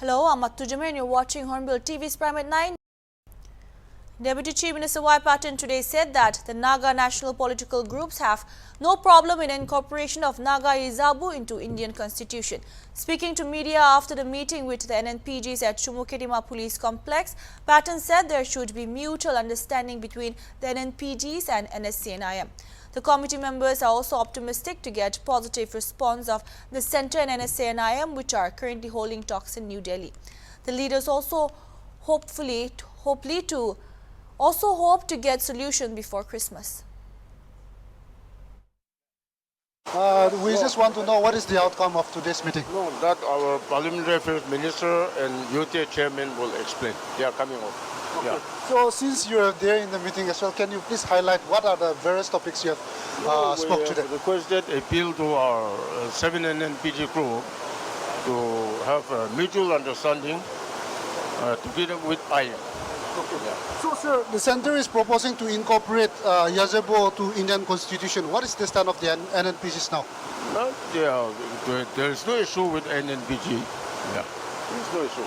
Hello, I'm Mattu Jamir and you're watching Hornbill TV's Prime at 9. Deputy Chief Minister Y. Patten today said that the Naga national political groups have no problem in incorporation of Naga Izabu into Indian constitution. Speaking to media after the meeting with the NNPGs at Chumukedima Police Complex, Patten said there should be mutual understanding between the NNPGs and NSC and IM. The committee members are also optimistic to get positive response of the Centre and NSA and IM, which are currently holding talks in New Delhi. The leaders also hope to get solution before Christmas. We just want to know what is the outcome of today's meeting. No, that our Parliamentary Affairs Minister and UTA Chairman will explain. They are coming up. Okay. Yeah. So since you are there in the meeting as well, can you please highlight what are the various topics you have spoke today? We requested appeal to our 7 NNPG group to have a mutual understanding together with IM. Okay. Yeah. So sir, the centre is proposing to incorporate Yazebo to Indian constitution. What is the stand of the NNPGs now? There is no issue with NNPG. Yeah. There is no issue.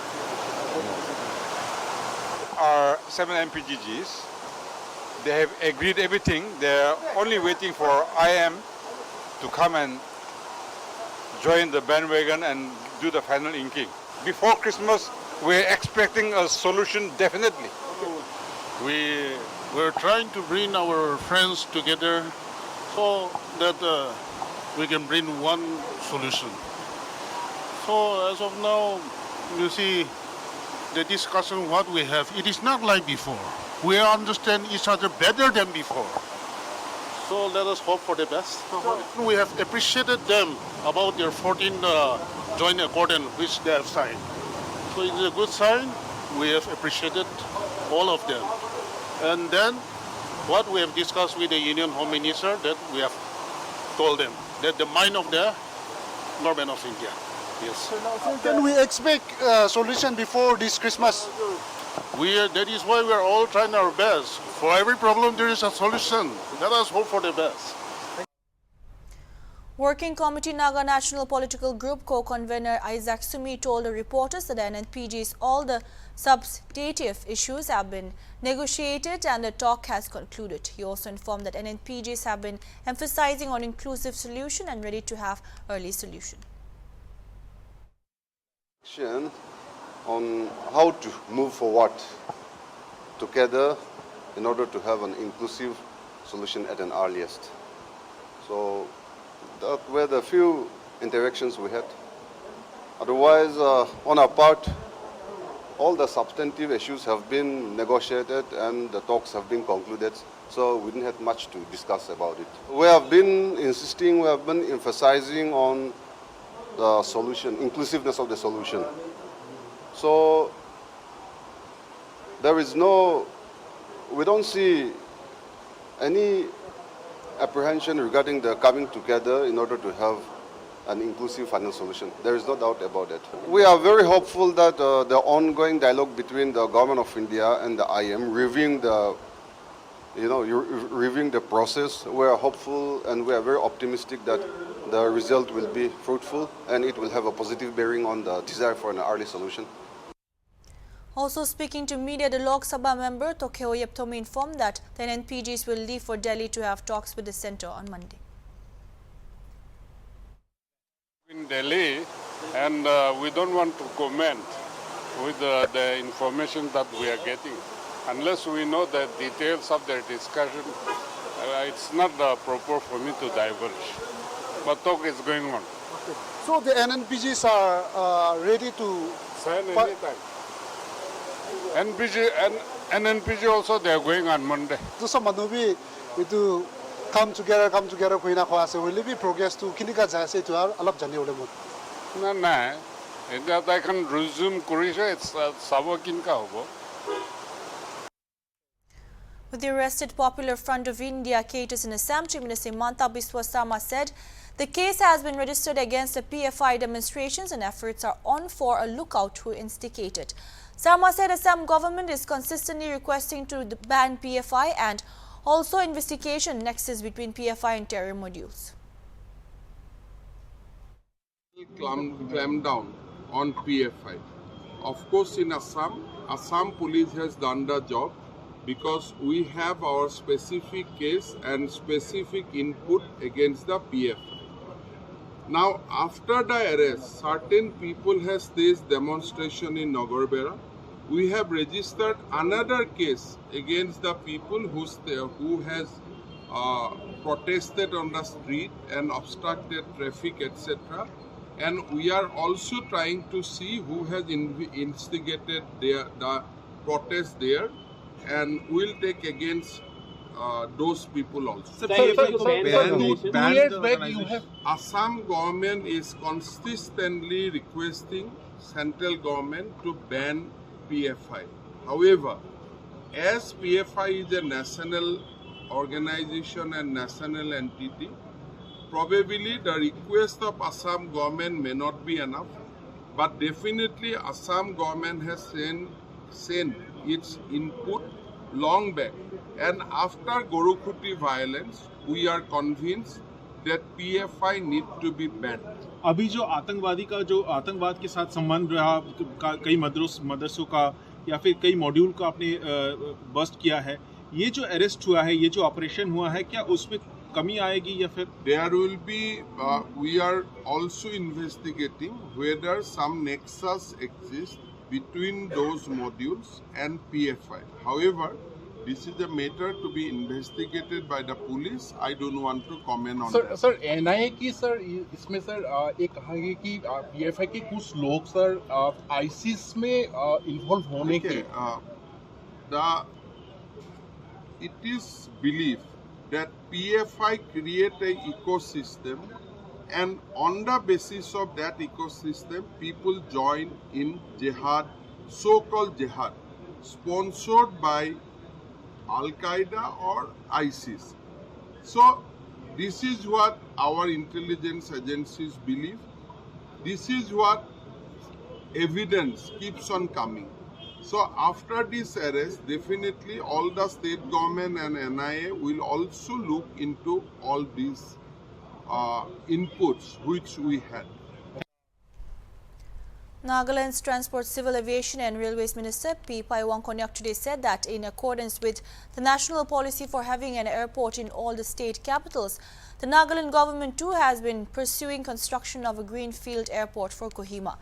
Our 7 MPGs, they have agreed everything. They're only waiting for IM to come and join the bandwagon and do the final inking. Before Christmas, we're expecting a solution definitely. We're trying to bring our friends together so that we can bring one solution. So as of now, you see, the discussion what we have, it is not like before. We understand each other better than before. So let us hope for the best. We have appreciated them about their 14 joint accordance which they have signed. So it's a good sign. We have appreciated all of them. And then what we have discussed with the Union Home Minister, that we have told them that the mind of the government of India. Yes. So can we expect a solution before this Christmas? That is why we are all trying our best. For every problem there is a solution. Let us hope for the best. Working Committee Naga National Political Group co-convener Isaac Sumi told the reporters that NNPG's all the substantive issues have been negotiated and the talk has concluded. He also informed that NNPGs have been emphasizing on inclusive solution and ready to have early solution. On how to move forward together in order to have an inclusive solution at an earliest. So that were the few interactions we had. Otherwise, on our part, all the substantive issues have been negotiated and the talks have been concluded. So we didn't have much to discuss about it. We have been insisting, we have been emphasizing on the solution, inclusiveness of the solution. So there is we don't see any apprehension regarding the coming together in order to have an inclusive final solution. There is no doubt about it. We are very hopeful that the ongoing dialogue between the Government of India and the IM, reviewing the process, we are hopeful and we are very optimistic that the result will be fruitful and it will have a positive bearing on the desire for an early solution. Also speaking to media, the Lok Sabha member Tokheo Yeptomi informed that the NNPGs will leave for Delhi to have talks with the centre on Monday. In Delhi, and we don't want to comment with the information that we are getting. Unless we know the details of the discussion, it's not proper for me to diverge. But talk is going on. Okay. So the NNPGs are ready to sign anytime. NNPG also, they are going on Monday. So some Manubi, we do come together, Kuina Kwase, will be progress to Kinika Jase to Alap Jani Olemut. No, that I can resume Kurisha, it's Savakin Kahobo. With the arrested Popular Front of India cases in Assam, Chief Minister Himanta Biswa Sarma said the case has been registered against the PFI demonstrations and efforts are on for a lookout who instigated. Sarma said Assam government is consistently requesting to ban PFI and also investigation nexus between PFI and terror modules. Clamp down on PFI. Of course, in Assam police has done the job because we have our specific case and specific input against the PF. Now, after the arrest, certain people has staged demonstration in Nagarbera. We have registered another case against the people who has protested on the street and obstructed traffic, etc. And we are also trying to see who has instigated the protest there, and we'll take against those people also. Assam government is consistently requesting central government to ban PFI. However, as PFI is a national organization and national entity, probably the request of Assam government may not be enough, but definitely Assam government has sent its input long back. And after Gorukuti violence, we are convinced that PFI need to be banned. अभी जो आतंकवाद के साथ संबंध रहा कई मदरसों का या फिर कई मॉड्यूल का आपने बस्ट किया है, ये जो अरेस्ट हुआ है, ये जो ऑपरेशन हुआ है, क्या उसमें कमी आएगी या फिर? There will be, we are also investigating whether some nexus exists between those modules and PFI. However, this is a matter to be investigated by the police. I don't want to comment on that. Sir NIA की sir इसमें sir एक कहा गया कि PFI के कुछ लोग sir ISIS में इन्वॉल्व होने के it is believed that PFI create a ecosystem, and on the basis of that ecosystem, people join in jihad, so-called jihad, sponsored by Al-Qaeda or ISIS. So this is what our intelligence agencies believe. This is what evidence keeps on coming. So after this arrest, definitely all the state government and NIA will also look into all these inputs which we had. Nagaland's Transport, Civil Aviation and Railways Minister P. Paiwangkonyak today said that in accordance with the national policy for having an airport in all the state capitals, the Nagaland government too has been pursuing construction of a greenfield airport for Kohima.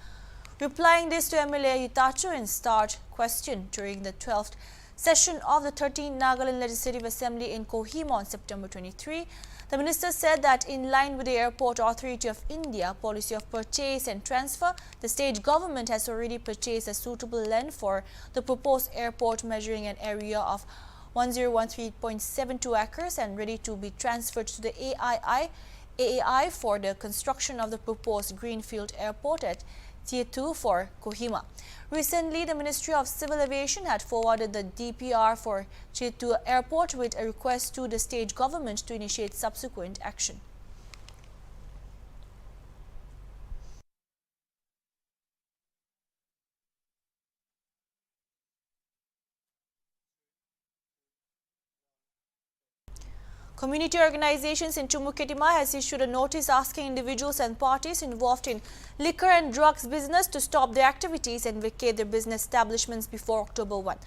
Replying this to MLA Itacho in start question during the 12th session of the 13th Nagaland Legislative Assembly in Kohima on September 23, the minister said that in line with the Airport Authority of India policy of purchase and transfer, the state government has already purchased a suitable land for the proposed airport measuring an area of 1013.72 acres and ready to be transferred to the AAI for the construction of the proposed greenfield airport at Tier 2 for Kohima. Recently, the Ministry of Civil Aviation had forwarded the DPR for Tier 2 airport with a request to the state government to initiate subsequent action. Community organizations in Chumuketima has issued a notice asking individuals and parties involved in liquor and drugs business to stop their activities and vacate their business establishments before October 1.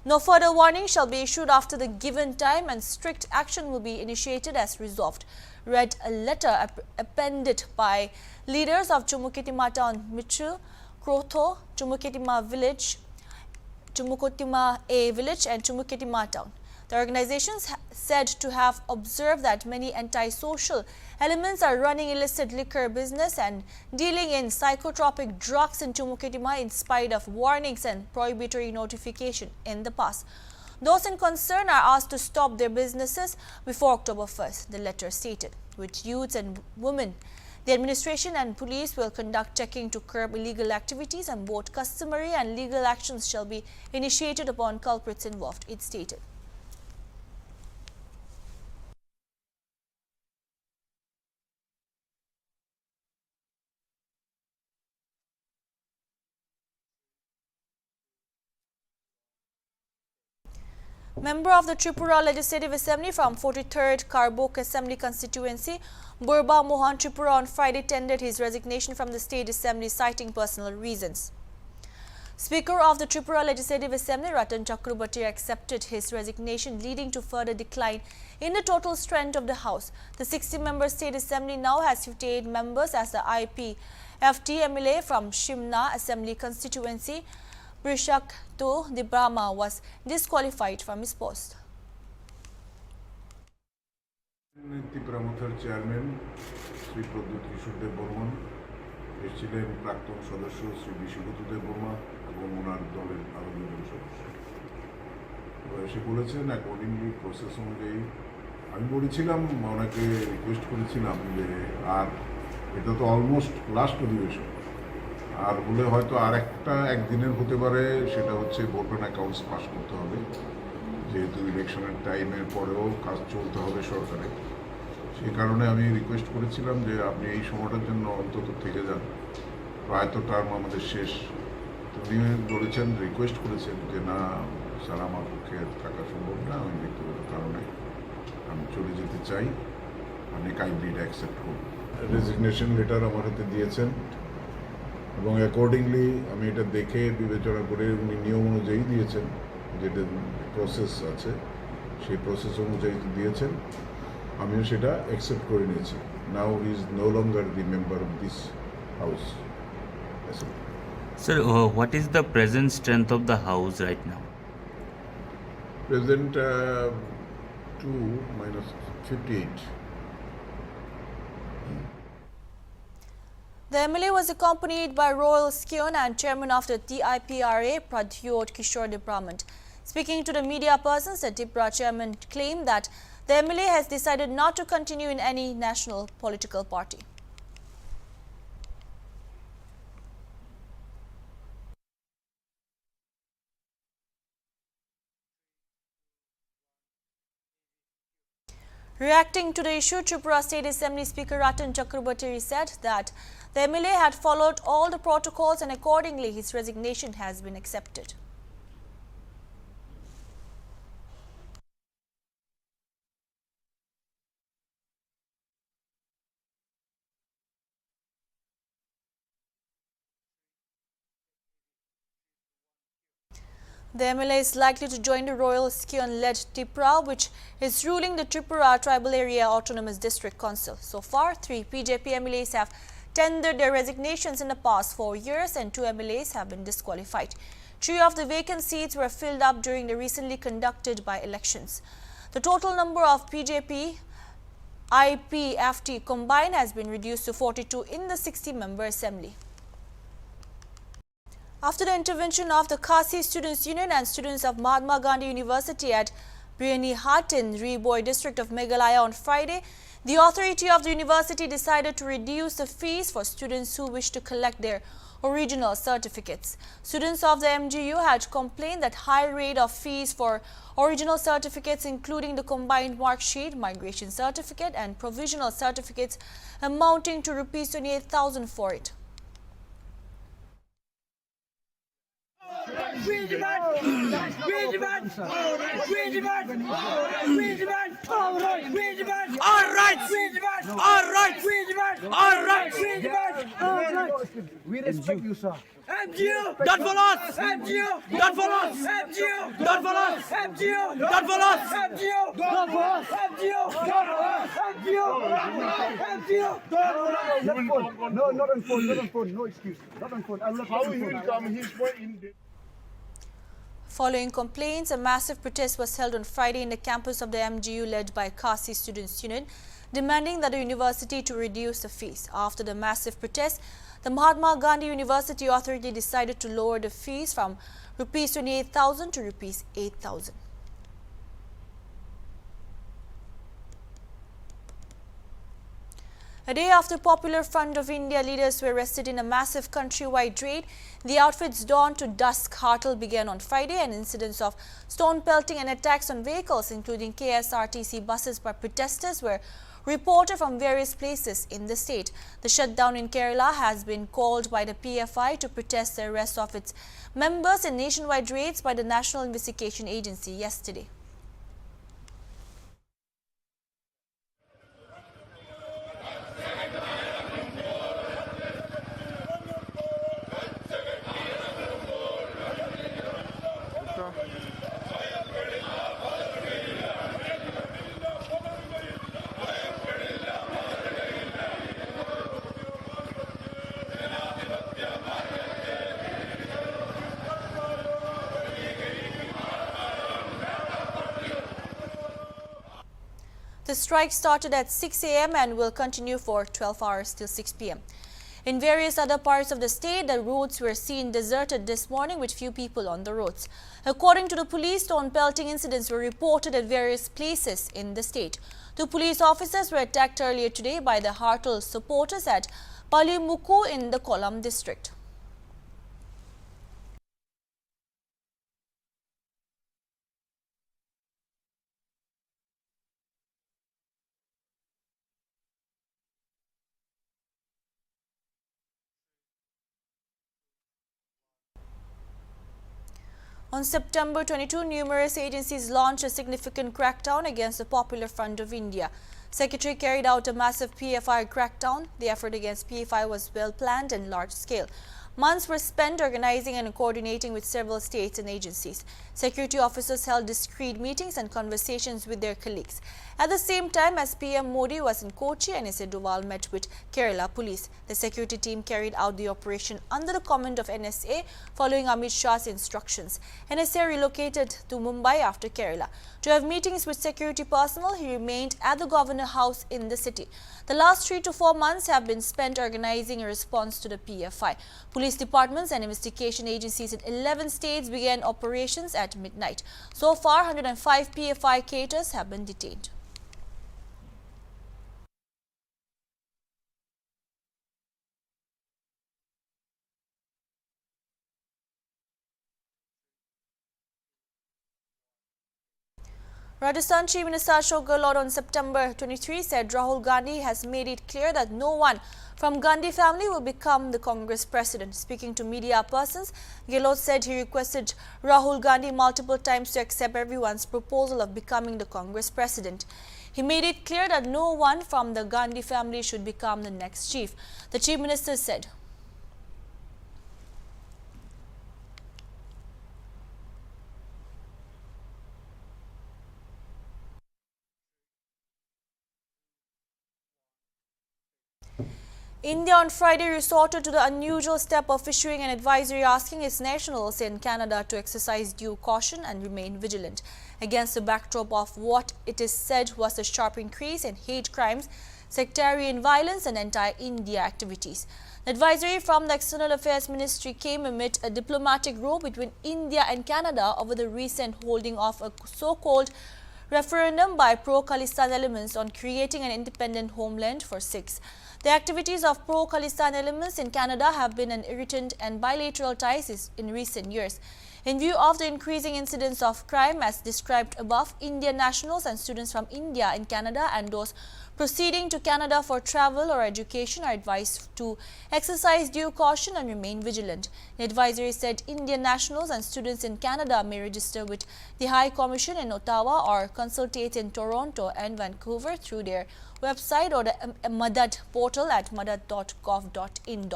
No further warning shall be issued after the given time and strict action will be initiated as resolved, read a letter appended by leaders of Chumuketima Town Michu, Krotho, Chumuketima Village, Chumuketima A Village and Chumuketima Town. The organizations said to have observed that many antisocial elements are running illicit liquor business and dealing in psychotropic drugs in Chumuketima in spite of warnings and prohibitory notification in the past. Those in concern are asked to stop their businesses before October 1st, the letter stated. With youths and women, the administration and police will conduct checking to curb illegal activities and both customary and legal actions shall be initiated upon culprits involved, it stated. Member of the Tripura Legislative Assembly from 43rd Karbok Assembly constituency, Burba Mohan Tripura on Friday tendered his resignation from the State Assembly citing personal reasons. Speaker of the Tripura Legislative Assembly, Ratan Chakrabarty, accepted his resignation, leading to further decline in the total strength of the House. The 60-member State Assembly now has 58 members as the IPFT MLA from Shimna Assembly constituency, Brishak to the Brahma, was disqualified from his post. Tripura chairman Shri Pradyot Kishore Debbarma এসেছিলেন প্রাক্তন সদস্য শ্রী বিশ্বজিৎ দেব বর্মা এবং ওনার দলের আরও দুজন সদস্য এসে বলেছেন অ্যাকর্ডিংলি প্রসেস অনুযায়ী আমি বলেছিলাম ওনাকে রিকোয়েস্ট করেছিলাম যে আর এটা তো অলমোস্ট লাস্ট অধিবেশন আর বলে হয়তো আর একটা একদিনের হতে পারে সেটা হচ্ছে ভোট অন অ্যাকাউন্টস পাস করতে হবে যেহেতু ইলেকশনের টাইমের পরেও কাজ চলতে হবে সরকারে সেই কারণে আমি রিকোয়েস্ট করেছিলাম যে আপনি এই সময়টার জন্য অন্তত থেকে যান প্রায়ত টার্ম আমাদের শেষ উনি বলেছেন রিকোয়েস্ট করেছেন যে না স্যার আমার পক্ষে থাকা সম্ভব না আমি ব্যক্তিগত কারণে আমি চলে যেতে চাই আপনি কাইন্ডলি এটা অ্যাকসেপ্ট করুন রেজিগনেশন লেটার আমার হাতে দিয়েছেন এবং অ্যাকর্ডিংলি আমি এটা দেখে বিবেচনা করে উনি নিয়ম অনুযায়ী দিয়েছেন যেটা প্রসেস আছে সেই প্রসেস অনুযায়ী দিয়েছেন আমিও সেটা অ্যাকসেপ্ট করে নিয়েছি now is no longer the member of this house Sir, what is the present strength of the house right now? Present 2 minus 58. The MLA was accompanied by Royal Scion and Chairman of the TIPRA, Pradyot Kishore Debrahman. Speaking to the media persons, the Tripura chairman claimed that the MLA has decided not to continue in any national political party. Reacting to the issue, Tripura State Assembly Speaker Ratan Chakrabarty said that the MLA had followed all the protocols and accordingly his resignation has been accepted. The MLA is likely to join the Royal Scion-led Tripura, which is ruling the Tripura Tribal Area Autonomous District Council. So far, 3 PJP MLAs have tendered their resignations in the past 4 years and 2 MLAs have been disqualified. 3 of the vacant seats were filled up during the recently conducted by-elections. The total number of PJP IPFT combined has been reduced to 42 in the 60-member assembly. After the intervention of the Khasi Students Union and students of Mahatma Gandhi University at Birnihat in Riboy district of Meghalaya on Friday, the authority of the university decided to reduce the fees for students who wish to collect their original certificates. Students of the MGU had complained that high rate of fees for original certificates, including the combined mark sheet, migration certificate and provisional certificates, amounting to Rs 28,000 for it. We demand all rights. We respect you, sir. MGU, not for us. MGU, not for us. MGU, not for us. MGU, not for us. MGU, not for us. MGU, not for us. MGU, MGU. No, not on phone. Not on phone. No excuse. Not on phone. I will not How he will come? He's more in. Following complaints, a massive protest was held on Friday in the campus of the MGU led by Khasi Students Union, demanding that the university to reduce the fees. After the massive protest, the Mahatma Gandhi University Authority decided to lower the fees from Rs 28,000 to Rs 8,000. A day after Popular Front of India leaders were arrested in a massive countrywide raid, the outfit's dawn to dusk hurtle began on Friday, and incidents of stone pelting and attacks on vehicles, including KSRTC buses by protesters, were reported from various places in the state. The shutdown in Kerala has been called by the PFI to protest the arrest of its members in nationwide raids by the National Investigation Agency yesterday. The strike started at 6 a.m. and will continue for 12 hours till 6 p.m. In various other parts of the state, the roads were seen deserted this morning with few people on the roads. According to the police, stone pelting incidents were reported at various places in the state. Two police officers were attacked earlier today by the Hartal supporters at Palimuku in the Kollam district. On September 22, numerous agencies launched a significant crackdown against the Popular Front of India. Secretary carried out a massive PFI crackdown. The effort against PFI was well planned and large scale. Months were spent organizing and coordinating with several states and agencies. Security officers held discreet meetings and conversations with their colleagues. At the same time as PM Modi was in Kochi, NSA Doval met with Kerala police. The security team carried out the operation under the command of NSA following Amit Shah's instructions. NSA relocated to Mumbai after Kerala. To have meetings with security personnel, he remained at the Governor House in the city. The last 3 to 4 months have been spent organizing a response to the PFI. Police departments and investigation agencies in 11 states began operations at midnight. So far, 105 PFI caterers have been detained. Rajasthan Chief Minister Ashok Gehlot on September 23 said Rahul Gandhi has made it clear that no one from Gandhi family will become the Congress president. Speaking to media persons, Gehlot said he requested Rahul Gandhi multiple times to accept everyone's proposal of becoming the Congress president. He made it clear that no one from the Gandhi family should become the next chief. The Chief Minister said, India on Friday resorted to the unusual step of issuing an advisory asking its nationals in Canada to exercise due caution and remain vigilant against the backdrop of what it is said was a sharp increase in hate crimes, sectarian violence and anti-India activities. The advisory from the External Affairs Ministry came amid a diplomatic row between India and Canada over the recent holding of a so-called referendum by pro-Khalistan elements on creating an independent homeland for Sikhs. The activities of pro-Khalistan elements in Canada have been an irritant and bilateral ties in recent years. In view of the increasing incidence of crime as described above, Indian nationals and students from India in Canada and those proceeding to Canada for travel or education are advised to exercise due caution and remain vigilant. The advisory said Indian nationals and students in Canada may register with the High Commission in Ottawa or consultate in Toronto and Vancouver through their website or the Madad portal at madad.gov.in.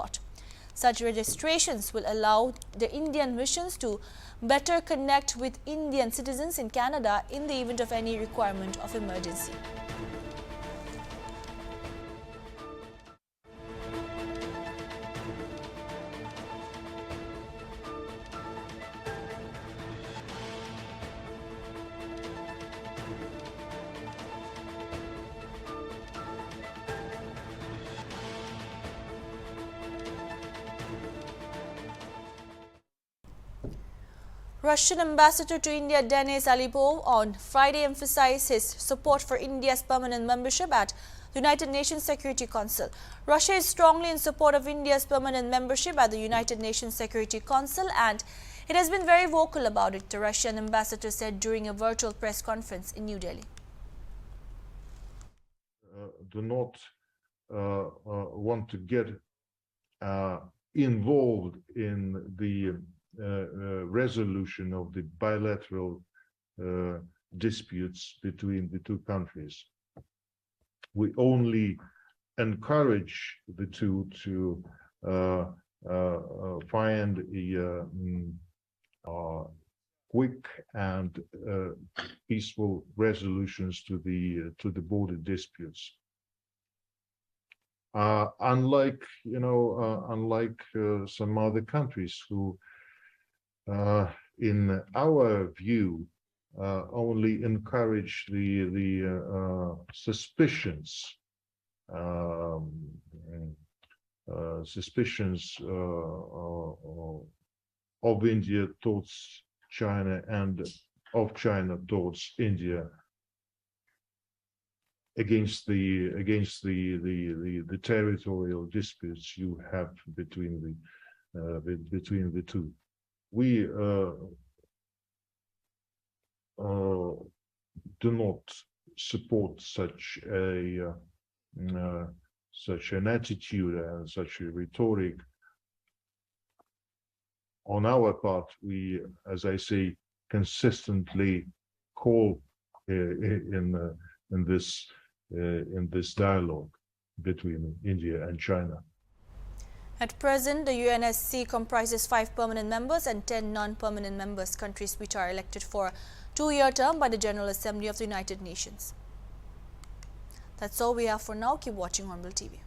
Such registrations will allow the Indian missions to better connect with Indian citizens in Canada in the event of any requirement of emergency. Russian ambassador to India Denis Alipov on Friday emphasized his support for India's permanent membership at the United Nations Security Council. Russia is strongly in support of India's permanent membership at the United Nations Security Council and it has been very vocal about it, the Russian ambassador said during a virtual press conference in New Delhi. Do not want to get involved in the resolution of the bilateral disputes between the two countries. We only encourage the two to find a quick and peaceful resolutions to the border disputes. Unlike some other countries who, in our view, only encourage the suspicions of India towards China and of China towards India against the territorial disputes you have between the two. We do not support such an attitude and such a rhetoric. On our part, we, as I say, consistently call in this dialogue between India and China. At present, the UNSC comprises 5 permanent members and 10 non-permanent members, countries which are elected for a 2-year term by the General Assembly of the United Nations. That's all we have for now. Keep watching Hornbill TV.